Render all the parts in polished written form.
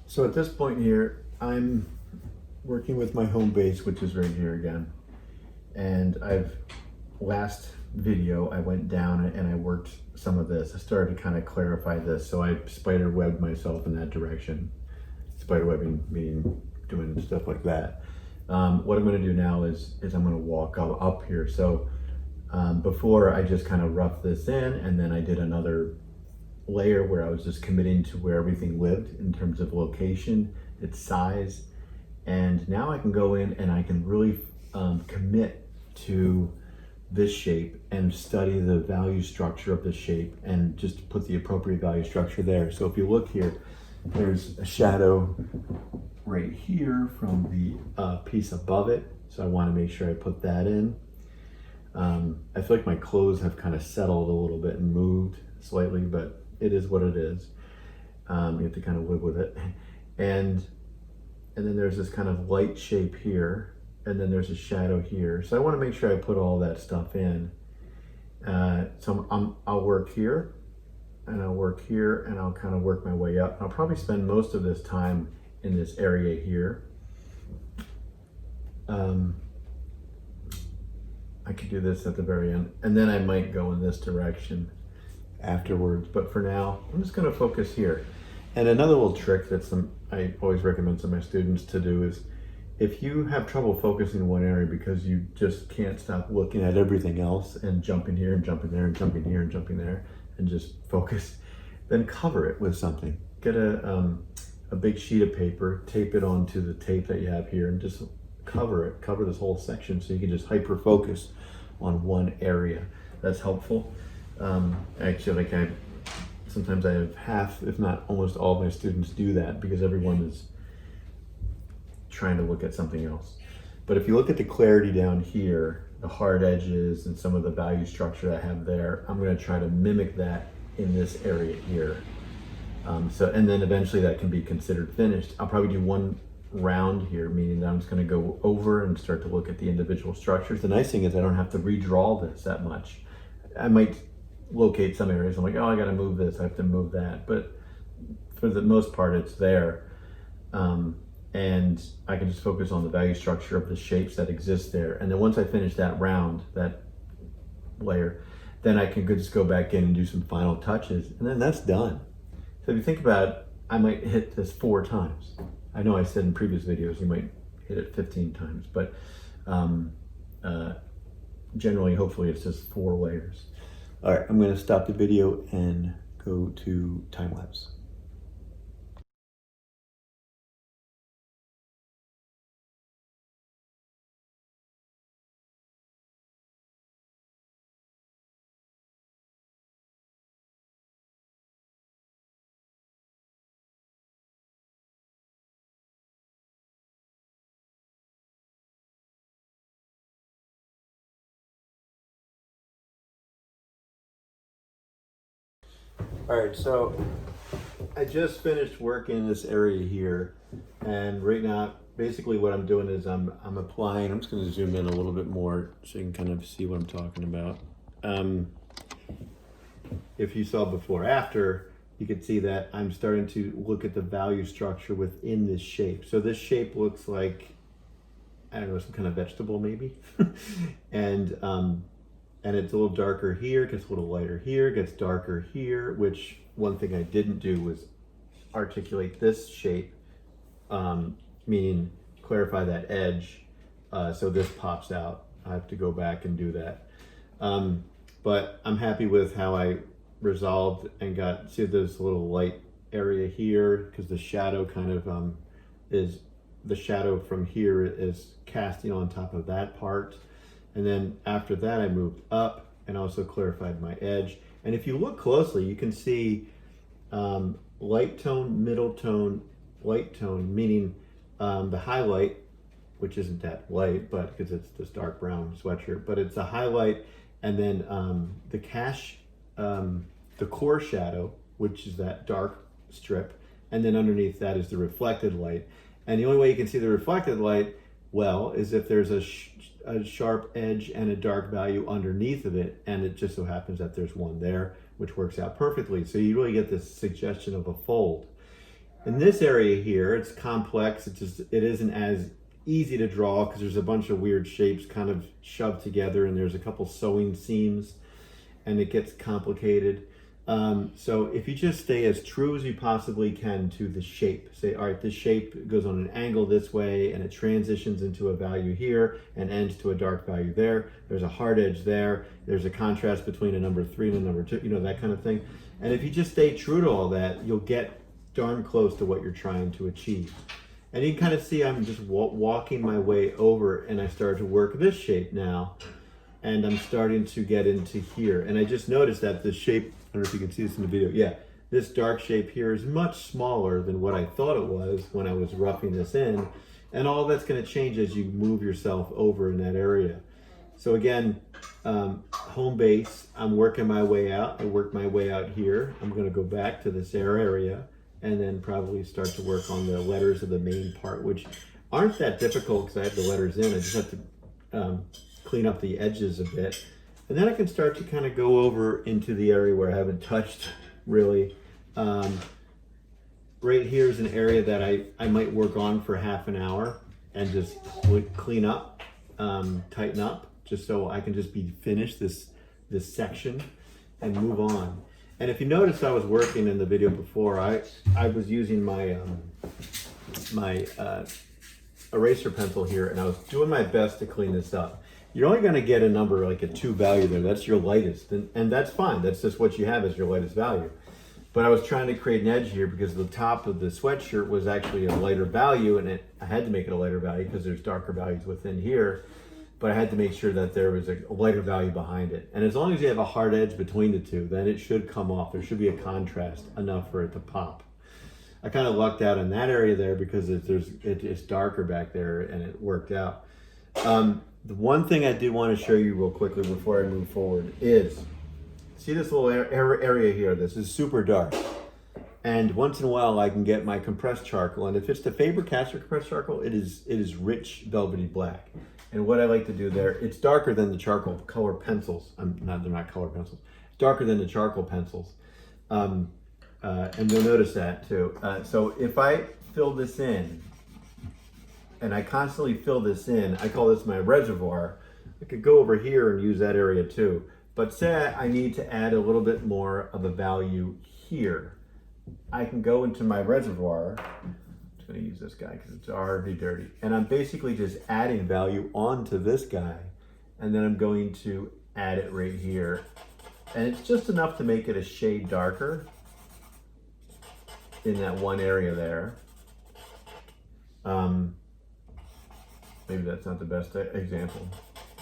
So at this point here, I'm working with my home base, which is right here again. And last video, I went down and I worked some of this. I started to kind of clarify this. So I spider webbed myself in that direction. Spider webbing meaning doing stuff like that. What I'm gonna do now is I'm gonna walk up here. So before I just kind of roughed this in, and then I did another layer where I was just committing to where everything lived in terms of location, its size. And now I can go in and I can really commit to this shape and study the value structure of the shape and just put the appropriate value structure there. So if you look here, there's a shadow right here from the piece above it. So I want to make sure I put that in. I feel like my clothes have kind of settled a little bit and moved slightly, but it is what it is. You have to kind of live with it. And then there's this kind of light shape here, and then there's a shadow here. So I want to make sure I put all that stuff in. So I'll work here, and I'll work here, and I'll kind of work my way up. I'll probably spend most of this time in this area here. I could do this at the very end, and then I might go in this direction afterwards. But for now, I'm just going to focus here. And another little trick that I always recommend to my students to do is, if you have trouble focusing in one area because you just can't stop looking at everything else and jumping here and jumping there and jumping here and jumping there and just focus, then cover it with something. Get a big sheet of paper, tape it onto the tape that you have here, and just cover this whole section so you can just hyper focus on one area. That's helpful. Actually, sometimes I have half, if not almost all of my students do that because everyone is trying to look at something else. But if you look at the clarity down here, the hard edges and some of the value structure I have there, I'm going to try to mimic that in this area here. And then eventually that can be considered finished. I'll probably do one round here, meaning that I'm just going to go over and start to look at the individual structures. The nice thing is I don't have to redraw this that much. I might locate some areas. I'm like, oh, I got to move this. I have to move that. But for the most part, it's there. And I can just focus on the value structure of the shapes that exist there. And then once I finish that round, that layer, then I can just go back in and do some final touches. And then that's done. So if you think about it, I might hit this 4 times. I know I said in previous videos you might hit it 15 times, but generally, hopefully, it's just 4 layers. All right, I'm going to stop the video and go to time lapse. All right, so I just finished work in this area here, and right now, basically what I'm doing is I'm applying. I'm just going to zoom in a little bit more so you can kind of see what I'm talking about. If you saw before after, you could see that I'm starting to look at the value structure within this shape. So this shape looks like, I don't know, some kind of vegetable maybe, and it's a little darker here, gets a little lighter here, gets darker here, which one thing I didn't do was articulate this shape, meaning clarify that edge, so this pops out. I have to go back and do that. But I'm happy with how I resolved and see this little light area here, because the shadow kind of the shadow from here is casting on top of that part. And then after that, I moved up and also clarified my edge. And if you look closely, you can see light tone, middle tone, light tone, meaning the highlight, which isn't that light, but because it's this dark brown sweatshirt, but it's a highlight, and then the core shadow, which is that dark strip, and then underneath that is the reflected light. And the only way you can see the reflected light well is if there's a sharp edge and a dark value underneath of it, and it just so happens that there's one there, which works out perfectly. So you really get this suggestion of a fold. In this area here, it's complex. It isn't as easy to draw because there's a bunch of weird shapes kind of shoved together, and there's a couple sewing seams, and it gets complicated. So if you just stay as true as you possibly can to the shape, say, all right, this shape goes on an angle this way, and it transitions into a value here and ends to a dark value there. There's a hard edge there. There's a contrast between a number 3 and a number 2, you know, that kind of thing. And if you just stay true to all that, you'll get darn close to what you're trying to achieve. And you can kind of see I'm just walking my way over, and I started to work this shape now, and I'm starting to get into here. And I just noticed that the shape, I don't know if you can see this in the video, yeah, this dark shape here is much smaller than what I thought it was when I was roughing this in. And all that's going to change as you move yourself over in that area. So again, home base, I'm working my way out. I work my way out here. I'm going to go back to this area and then probably start to work on the letters of the main part, which aren't that difficult because I have the letters in. I just have to clean up the edges a bit. And then I can start to kind of go over into the area where I haven't touched really. Right here is an area that I might work on for half an hour and just clean up, tighten up, just so I can just be finished this section and move on. And if you notice, I was working in the video before, I was using my eraser pencil here, and I was doing my best to clean this up. You're only going to get a number like a 2 value there. That's your lightest, and that's fine. That's just what you have as your lightest value. But I was trying to create an edge here because the top of the sweatshirt was actually a lighter value, and I had to make it a lighter value because there's darker values within here. But I had to make sure that there was a lighter value behind it. And as long as you have a hard edge between the two, then it should come off. There should be a contrast enough for it to pop. I kind of lucked out in that area there because it's darker back there, and it worked out. The one thing I did want to show you real quickly before I move forward is, see this little area here? This is super dark. And once in a while I can get my compressed charcoal, and if it's the Faber-Castell compressed charcoal, it is rich velvety black. And what I like to do there, it's darker than the charcoal color pencils. They're not color pencils. It's darker than the charcoal pencils. And you'll notice that too. So if I fill this in, and I constantly fill this in, I call this my reservoir. I could go over here and use that area too. But say I need to add a little bit more of a value here. I can go into my reservoir. I'm just going to use this guy because it's already dirty. And I'm basically just adding value onto this guy. And then I'm going to add it right here. And it's just enough to make it a shade darker in that one area there. Maybe that's not the best example.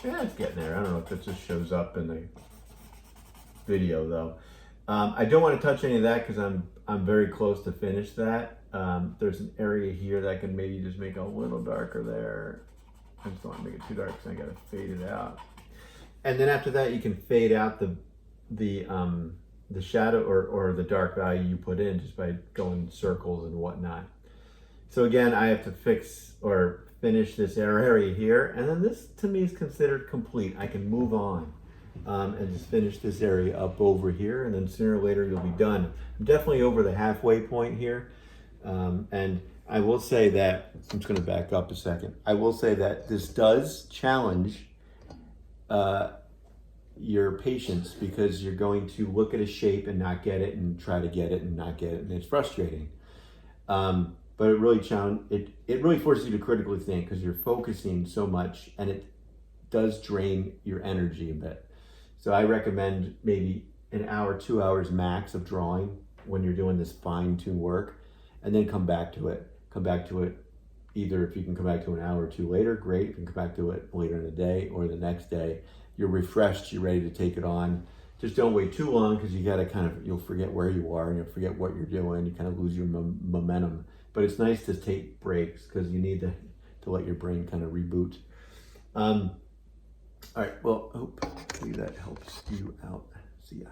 Yeah, it's getting there. I don't know if it just shows up in the video though. I don't want to touch any of that because I'm very close to finish that. There's an area here that I can maybe just make a little darker there. I just don't want to make it too dark because I got to fade it out. And then after that, you can fade out the shadow or the dark value you put in just by going circles and whatnot. So again, I have to fix or finish this area here, and then this to me is considered complete. I can move on and just finish this area up over here, and then sooner or later you'll be done. I'm definitely over the halfway point here, and I will say that, I'm just going to back up a second. I will say that this does challenge your patience because you're going to look at a shape and not get it and try to get it and not get it, and it's frustrating. But it really forces you to critically think because you're focusing so much, and it does drain your energy a bit. So I recommend maybe an hour, 2 hours max of drawing when you're doing this fine-tuned work, and then come back to it. Come back to it either if you can come back to an hour or two later, great. You can come back to it later in the day or the next day. You're refreshed, you're ready to take it on. Just don't wait too long because you got to you'll forget where you are and you'll forget what you're doing. You kind of lose your momentum. But it's nice to take breaks because you need to let your brain kind of reboot. All right, well, hopefully that helps you out. See ya.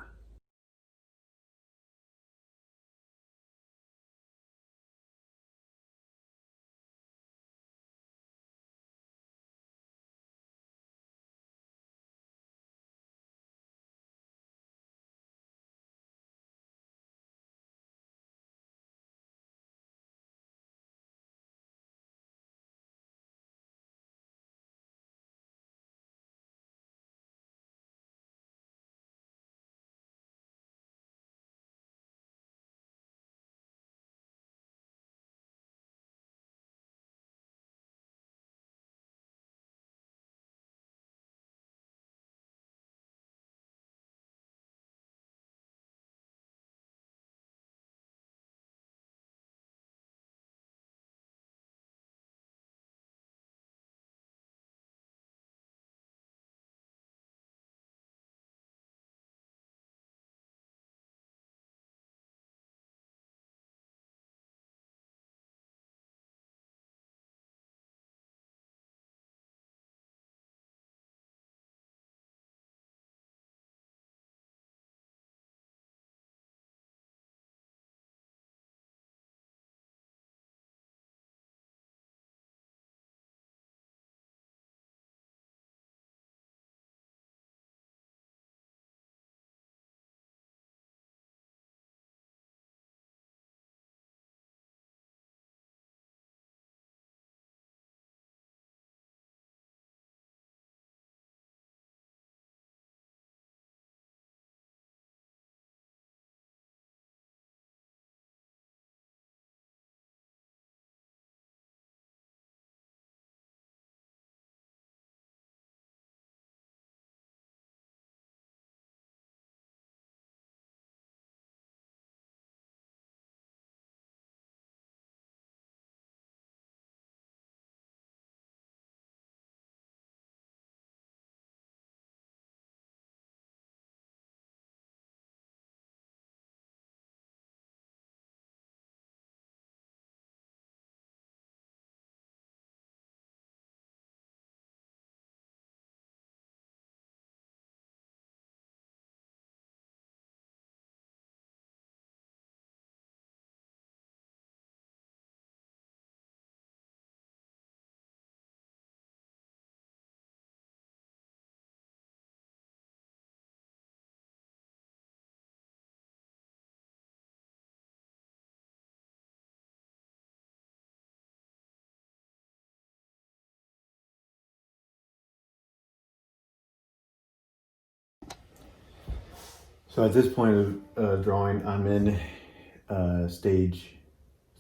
So at this point of drawing, I'm in stage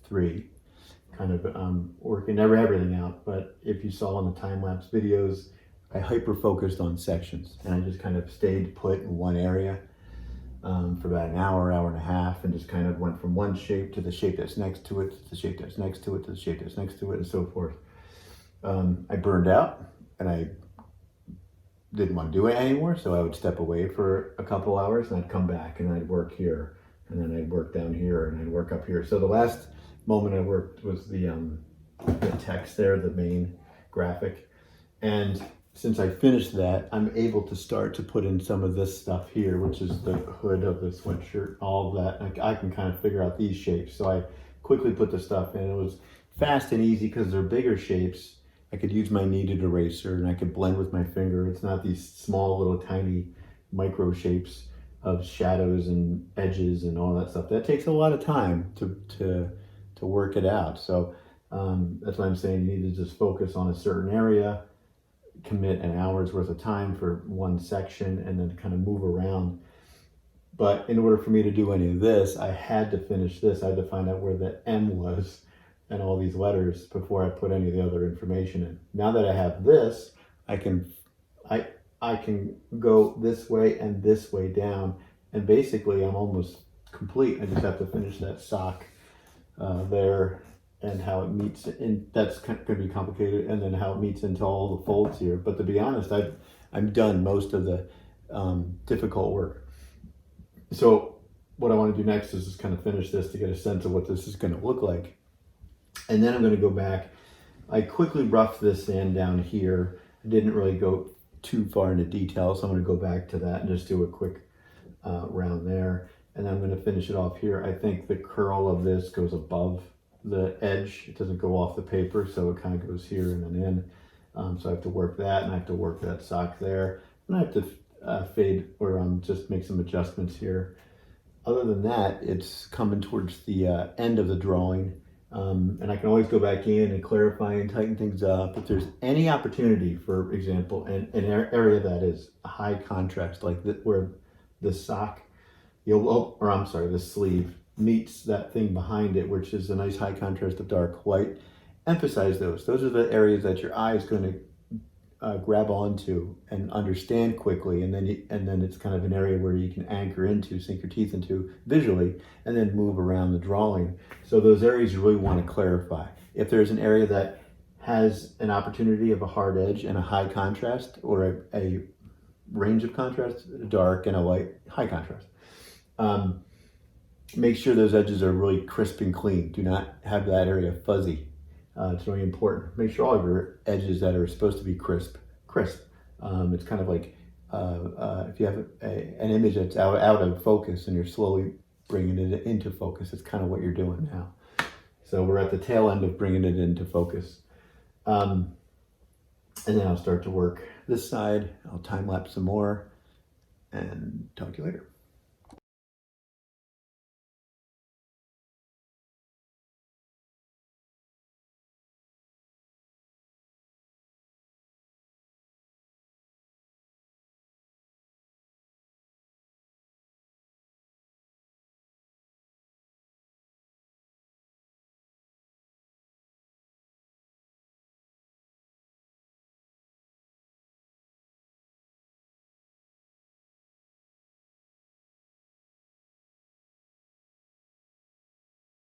3, kind of working everything out. But if you saw in the time-lapse videos, I hyper-focused on sections, and I just kind of stayed put in one area for about an hour, hour and a half, and just kind of went from one shape to the shape that's next to it, to the shape that's next to it, to the shape that's next to it, and so forth. I burned out, and I didn't want to do it anymore, so I would step away for a couple hours, and I'd come back, and I'd work here, and then I'd work down here, and I'd work up here. So the last moment I worked was the text there, the main graphic. And since I finished that, I'm able to start to put in some of this stuff here, which is the hood of the sweatshirt, all of that. I can kind of figure out these shapes. So I quickly put the stuff in. It was fast and easy because they're bigger shapes. I could use my kneaded eraser and I could blend with my finger. It's not these small little tiny micro shapes of shadows and edges and all that stuff. That takes a lot of time to work it out. So that's why I'm saying you need to just focus on a certain area, commit an hour's worth of time for one section, and then kind of move around. But in order for me to do any of this, I had to finish this. I had to find out where the M was and all these letters before I put any of the other information in. Now that I have this, I can go this way and this way down, and basically I'm almost complete. I just have to finish that sock there, and how it meets in. That's going to be complicated, and then how it meets into all the folds here. But to be honest, I'm done most of the difficult work. So what I want to do next is just kind of finish this to get a sense of what this is going to look like. And then I'm going to go back. I quickly roughed this in down here. I didn't really go too far into detail, so I'm going to go back to that and just do a quick round there. And then I'm going to finish it off here. I think the curl of this goes above the edge. It doesn't go off the paper, so it kind of goes here and then in. So I have to work that, and I have to work that sock there. And I have to fade or just make some adjustments here. Other than that, it's coming towards the end of the drawing. And I can always go back in and clarify and tighten things up. If there's any opportunity, for example, an area that is high contrast, like where the sock, the sleeve meets that thing behind it, which is a nice high contrast of dark white, emphasize those. Those are the areas that your eye is going to grab onto and understand quickly, and then it's kind of an area where you can anchor into, sink your teeth into visually, and then move around the drawing. So those areas you really want to clarify. If there's an area that has an opportunity of a hard edge and a high contrast, or a range of contrast, dark and a light, high contrast, make sure those edges are really crisp and clean. Do not have that area fuzzy. It's really important. Make sure all of your edges that are supposed to be crisp. It's kind of like if you have an image that's out of focus and you're slowly bringing it into focus, it's kind of what you're doing now. So we're at the tail end of bringing it into focus. And then I'll start to work this side. I'll time lapse some more and talk to you later.